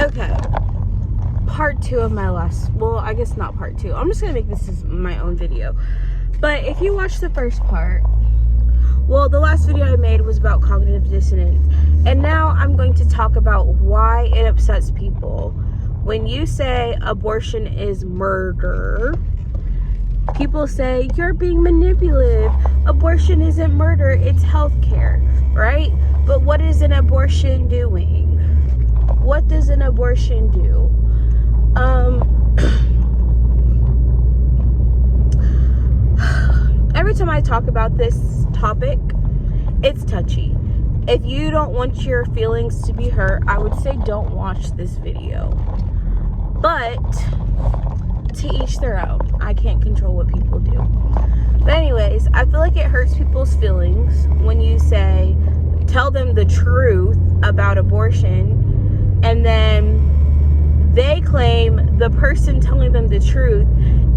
Okay. Part 2 of my last, well, I guess not part 2. I'm just going to make this as my own video. But if you watch the first part, well, the last video I made was about cognitive dissonance. And now I'm going to talk about why it upsets people. When you say abortion is murder, people say you're being manipulative. Abortion isn't murder, it's healthcare, right? But what is an abortion doing? What does an abortion do? Every time I talk about this topic, it's touchy. If you don't want your feelings to be hurt, I would say don't watch this video. But to each their own. I can't control what people do. But anyways, I feel like it hurts people's feelings when you say, tell them the truth about abortion, and then they claim the person telling them the truth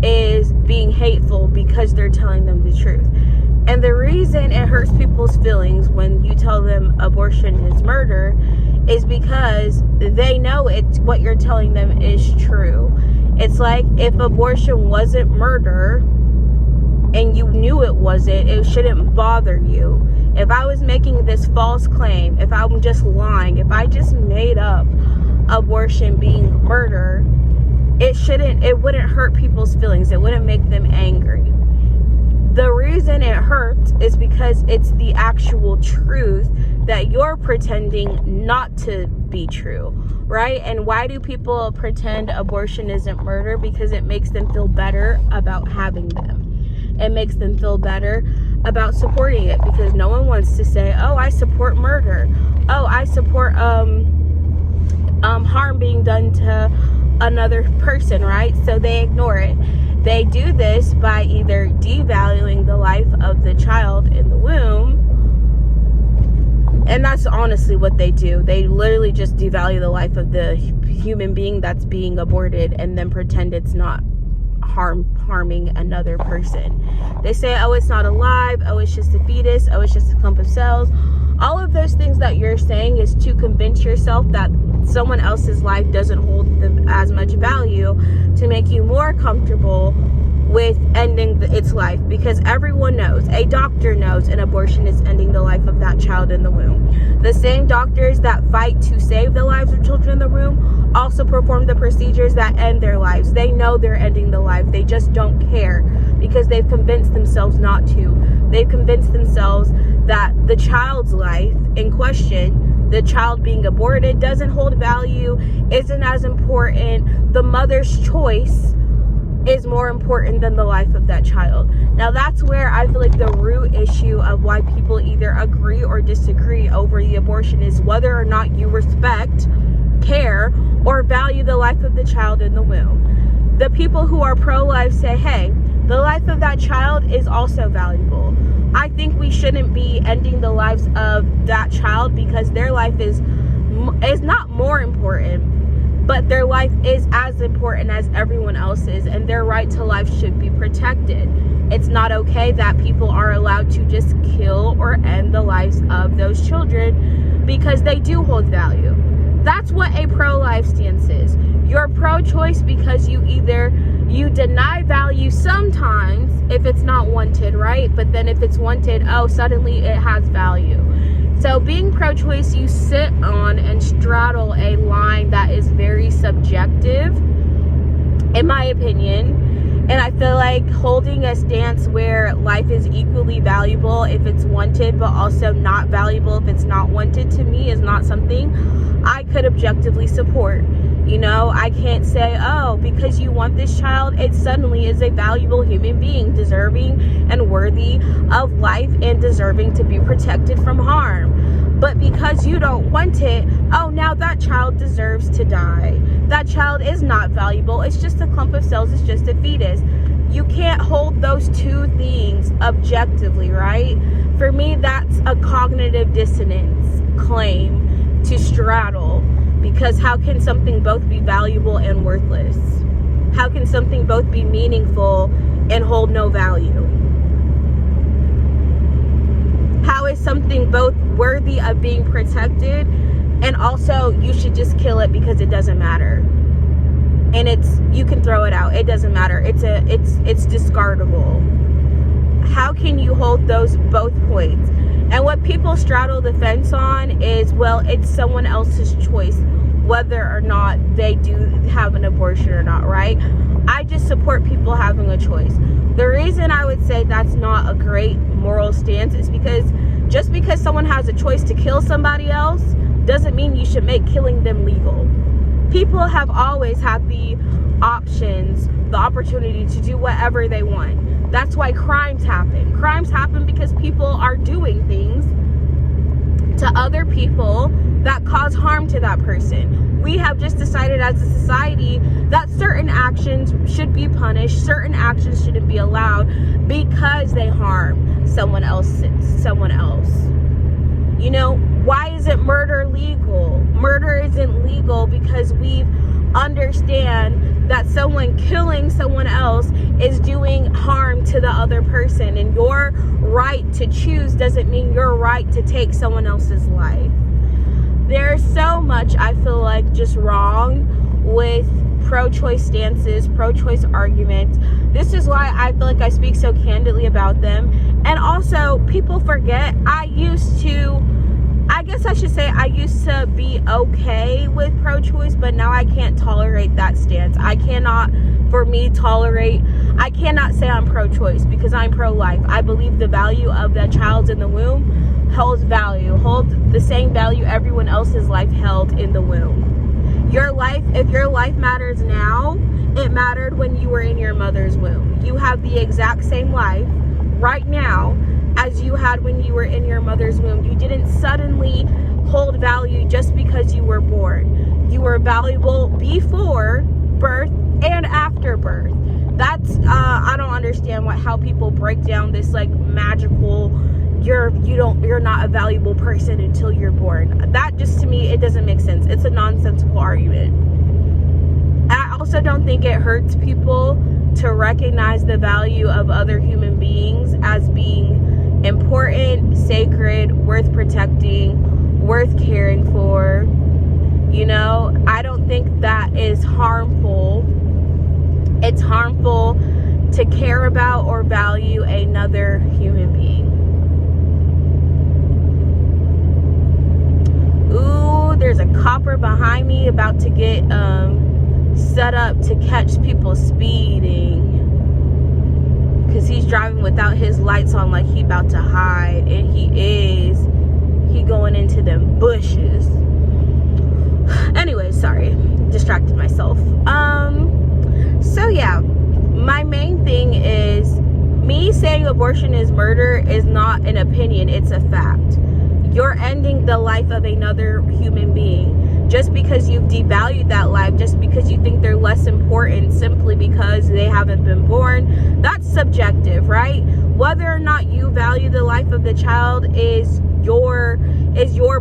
is being hateful because they're telling them the truth. And the reason it hurts people's feelings when you tell them abortion is murder is because they know what you're telling them is true. It's like if abortion wasn't murder and you knew it wasn't, it shouldn't bother you. If I was making this false claim, if I'm just lying, if I just made up abortion being murder, it wouldn't hurt people's feelings. It wouldn't make them angry. The reason it hurts is because it's the actual truth that you're pretending not to be true, right? And why do people pretend abortion isn't murder? Because it makes them feel better about having them. It makes them feel better about supporting it, because no one wants to say, oh, I support murder. Oh, I support harm being done to another person, right? So they ignore it. They do this by either devaluing the life of the child in the womb, and that's honestly what they do. They literally just devalue the life of the human being that's being aborted and then pretend it's not harming another person. They say, oh, it's not alive, oh, it's just a fetus, oh, it's just a clump of cells. All of those things that you're saying is to convince yourself that someone else's life doesn't hold them as much value, to make you more comfortable with ending its life, because everyone knows, a doctor knows, an abortion is ending the life of that child in the womb. The same doctors that fight to save the lives of children in the womb also perform the procedures that end their lives. They know they're ending the life, they just don't care because they've convinced themselves not to. They've convinced themselves that the child's life in question, the child being aborted, doesn't hold value, isn't as important. The mother's choice is more important than the life of that child. Now that's where I feel like the root issue of why people either agree or disagree over the abortion is whether or not you respect, care, or value the life of the child in the womb. The people who are pro-life say, hey, the life of that child is also valuable. I think we shouldn't be ending the lives of that child because their life is not more important, but their life is as important as everyone else's, and their right to life should be protected. It's not okay that people are allowed to just kill or end the lives of those children because they do hold value. That's what a pro-life stance is. You're pro-choice because you deny value sometimes if it's not wanted, right? But then if it's wanted, oh, suddenly it has value. So being pro-choice, you sit on and straddle a line that is very subjective, in my opinion. And I feel like holding a stance where life is equally valuable if it's wanted, but also not valuable if it's not wanted, to me is not something I could objectively support. You know, I can't say, oh, because you want this child, it suddenly is a valuable human being, deserving and worthy of life and deserving to be protected from harm. But because you don't want it, oh, now that child deserves to die. That child is not valuable. It's just a clump of cells. It's just a fetus. You can't hold those two things objectively, right? For me, that's a cognitive dissonance claim to straddle. Because how can something both be valuable and worthless? How can something both be meaningful and hold no value? How is something both worthy of being protected And also, you should just kill it because it doesn't matter. And you can throw it out. It doesn't matter. It's discardable. How can you hold those both points? And what people straddle the fence on is, well, it's someone else's choice whether or not they do have an abortion or not, right? I just support people having a choice. The reason I would say that's not a great moral stance is because just because someone has a choice to kill somebody else doesn't mean you should make killing them legal. People have always had the options, the opportunity to do whatever they want. That's why crimes happen. Crimes happen because people are doing things to other people that cause harm to that person. We have just decided as a society that certain actions should be punished, certain actions shouldn't be allowed because they harm someone else. You know, why isn't murder legal? Murder isn't legal because we understand that someone killing someone else is doing harm to the other person, and your right to choose doesn't mean your right to take someone else's life. There's so much I feel like just wrong with pro-choice stances, pro-choice arguments. This is why I feel like I speak so candidly about them. And also, people forget I used to be okay with pro-choice, but now I can't tolerate that stance. I cannot say I'm pro-choice because I'm pro-life. I believe the value of that child in the womb holds the same value everyone else's life held in the womb. Your life, if your life matters now, it mattered when you were in your mother's womb. You have the exact same life right now as you had when you were in your mother's womb. You didn't suddenly hold value just because you were born. You were valuable before birth and after birth. That's I don't understand how people break down this like magical you're not a valuable person until you're born. That just, to me, it doesn't make sense. It's a nonsensical argument. I also don't think it hurts people to recognize the value of other human beings as being important, sacred, worth protecting, worth caring for. You know, I don't think that is harmful. It's harmful to care about or value another human being. Ooh, there's a copper behind me about to get set up to catch people speeding. Because he's driving without his lights on like he about to hide. And he going into them bushes. Anyway, sorry. Distracted myself. So yeah, my main thing is me saying abortion is murder is not an opinion, it's a fact. You're ending the life of another human being just because you've devalued that life, just because you think they're less important simply because they haven't been born. That's subjective, right? Whether or not you value the life of the child is your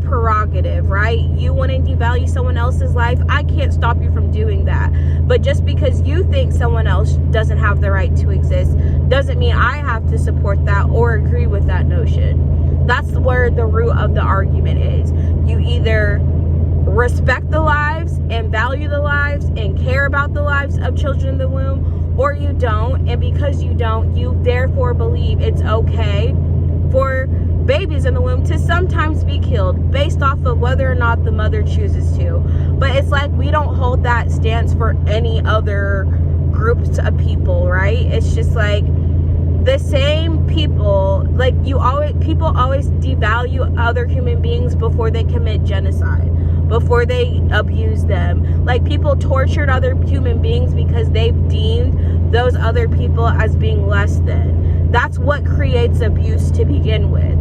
prerogative, right? You want to devalue someone else's life, I can't stop you from doing that. But just because you think someone else doesn't have the right to exist doesn't mean I have to support that or agree with that notion. That's where the root of the argument is. You either respect the lives and value the lives and care about the lives of children in the womb, or you don't. And because you don't, you therefore believe it's okay for babies in the womb to sometimes be killed based off of whether or not the mother chooses to. But it's like we don't hold that stance for any other groups of people, right? It's just like the same people, like people always devalue other human beings before they commit genocide, before they abuse them. Like, people tortured other human beings because they've deemed those other people as being less than. That's what creates abuse to begin with.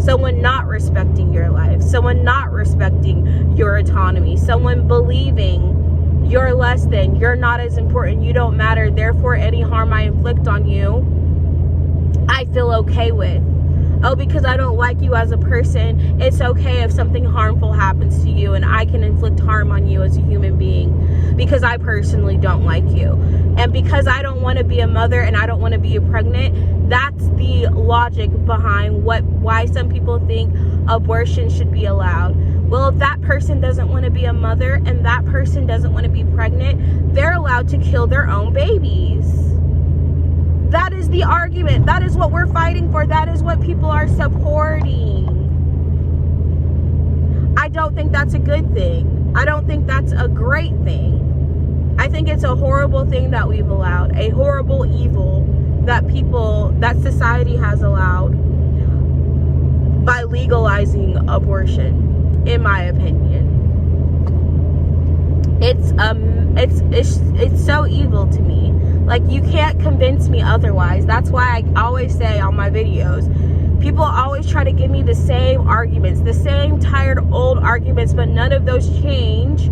Someone not respecting your life, someone not respecting your autonomy, someone believing you're less than, you're not as important, you don't matter, therefore any harm I inflict on you, I feel okay with. Oh, because I don't like you as a person, it's okay if something harmful happens to you and I can inflict harm on you as a human being because I personally don't like you. And because I don't want to be a mother and I don't want to be pregnant, that's the logic behind why some people think abortion should be allowed. Well, if that person doesn't want to be a mother and that person doesn't want to be pregnant, they're allowed to kill their own babies. That is the argument. That is what we're fighting for. That is what people are supporting. I don't think that's a good thing. I don't think that's a great thing. I think it's a horrible thing that we've allowed, a horrible evil that society has allowed by legalizing abortion, in my opinion. It's so evil to me. Like, you can't convince me otherwise. That's why I always say on my videos, people always try to give me the same arguments, the same tired old arguments, but none of those change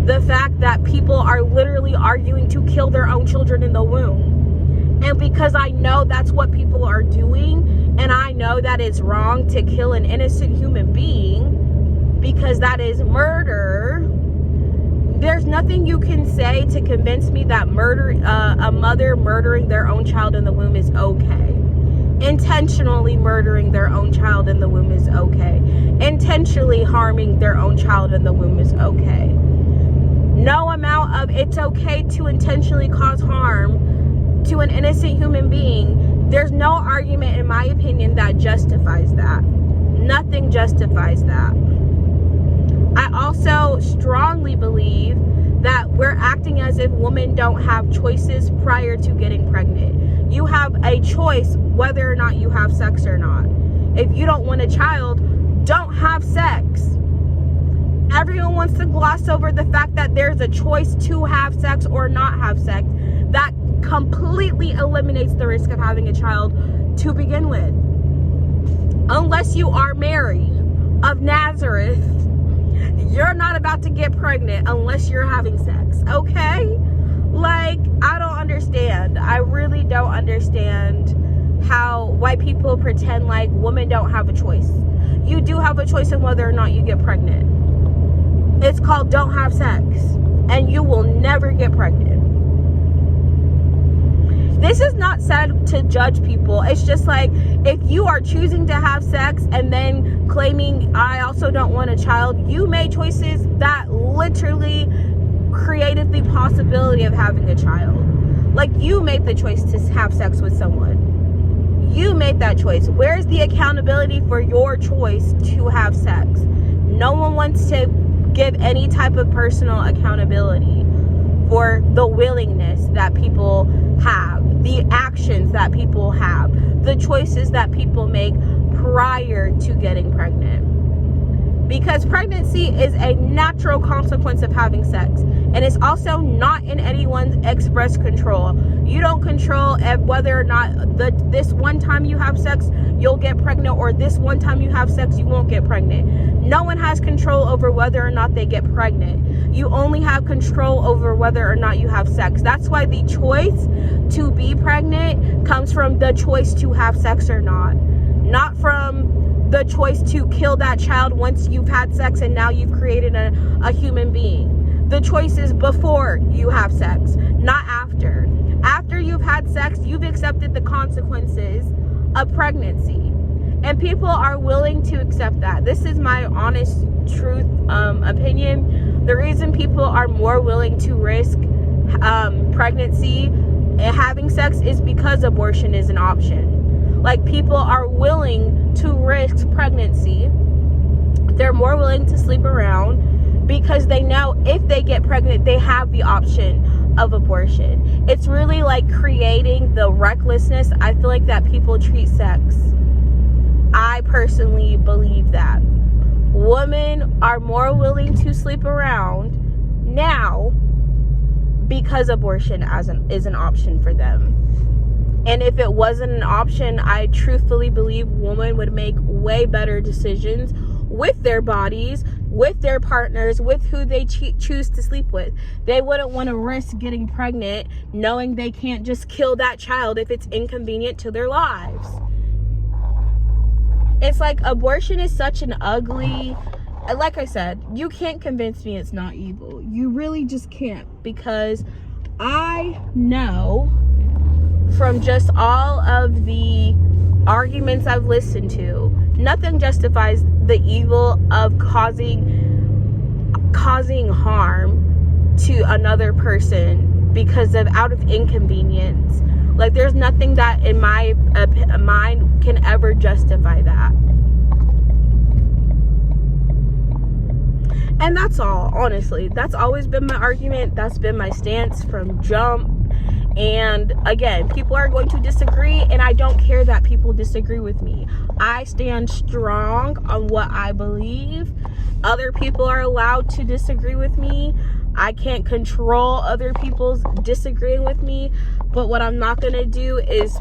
the fact that people are literally arguing to kill their own children in the womb. And because I know that's what people are doing, and I know that it's wrong to kill an innocent human being, because that is murder, there's nothing you can say to convince me that a mother murdering their own child in the womb is okay. Intentionally murdering their own child in the womb is okay. Intentionally harming their own child in the womb is okay. No amount of it's okay to intentionally cause harm to an innocent human being, there's no argument, in my opinion, that justifies that. Nothing justifies that. I also strongly believe that we're acting as if women don't have choices prior to getting pregnant. You have a choice whether or not you have sex or not. If you don't want a child, don't have sex. Everyone wants to gloss over the fact that there's a choice to have sex or not have sex. That completely eliminates the risk of having a child to begin with. Unless you are Mary of Nazareth, you're not about to get pregnant unless you're having sex, okay? Like, I don't understand. I really don't understand why people pretend like women don't have a choice. You do have a choice in whether or not you get pregnant. It's called don't have sex, and you will never get pregnant. This is not said to judge people. It's just like, if you are choosing to have sex and then claiming I also don't want a child, you made choices that literally created the possibility of having a child. Like, you made the choice to have sex with someone. You made that choice. Where's the accountability for your choice to have sex? No one wants to give any type of personal accountability for the willingness that people have, the actions that people have, the choices that people make prior to getting pregnant. Because pregnancy is a natural consequence of having sex, and it's also not in anyone's express control. You don't control whether or not this one time you have sex you'll get pregnant, or this one time you have sex you won't get pregnant. No one has control over whether or not they get pregnant. You only have control over whether or not you have sex. That's why the choice to be pregnant comes from the choice to have sex or not from the choice to kill that child once you've had sex and now you've created a human being. The choice is before you have sex, not after. After you've had sex, you've accepted the consequences of pregnancy. And people are willing to accept that. This is my honest truth opinion. The reason people are more willing to risk pregnancy and having sex is because abortion is an option. Like, people are willing to risk pregnancy. They're more willing to sleep around because they know if they get pregnant, they have the option of abortion. It's really like creating the recklessness, I feel like, that people treat sex. I personally believe that women are more willing to sleep around now because abortion is an option for them. And if it wasn't an option, I truthfully believe women would make way better decisions with their bodies, with their partners, with who they choose to sleep with. They wouldn't want to risk getting pregnant knowing they can't just kill that child if it's inconvenient to their lives. It's like, abortion is such an ugly, like I said, you can't convince me it's not evil. You really just can't, because I know from just all of the arguments I've listened to Nothing justifies the evil of causing harm to another person because of out of inconvenience. Like, there's nothing that in my mind can ever justify that. And that's all, honestly. That's always been my argument. That's been my stance from jump. And again, people are going to disagree, and I don't care that people disagree with me. I stand strong on what I believe. Other people are allowed to disagree with me. I can't control other people's disagreeing with me, but what I'm not going to do is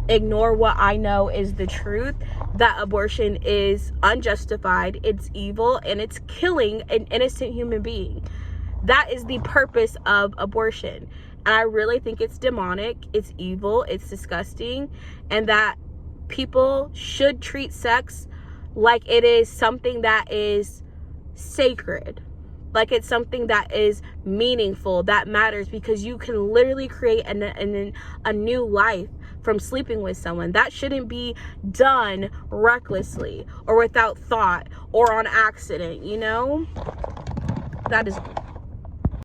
ignore what I know is the truth, that abortion is unjustified, it's evil, and it's killing an innocent human being. That is the purpose of abortion. And I really think it's demonic, it's evil, it's disgusting, and that people should treat sex like it is something that is sacred. Like it's something that is meaningful, that matters, because you can literally create a new life from sleeping with someone. That shouldn't be done recklessly or without thought or on accident, you know? That is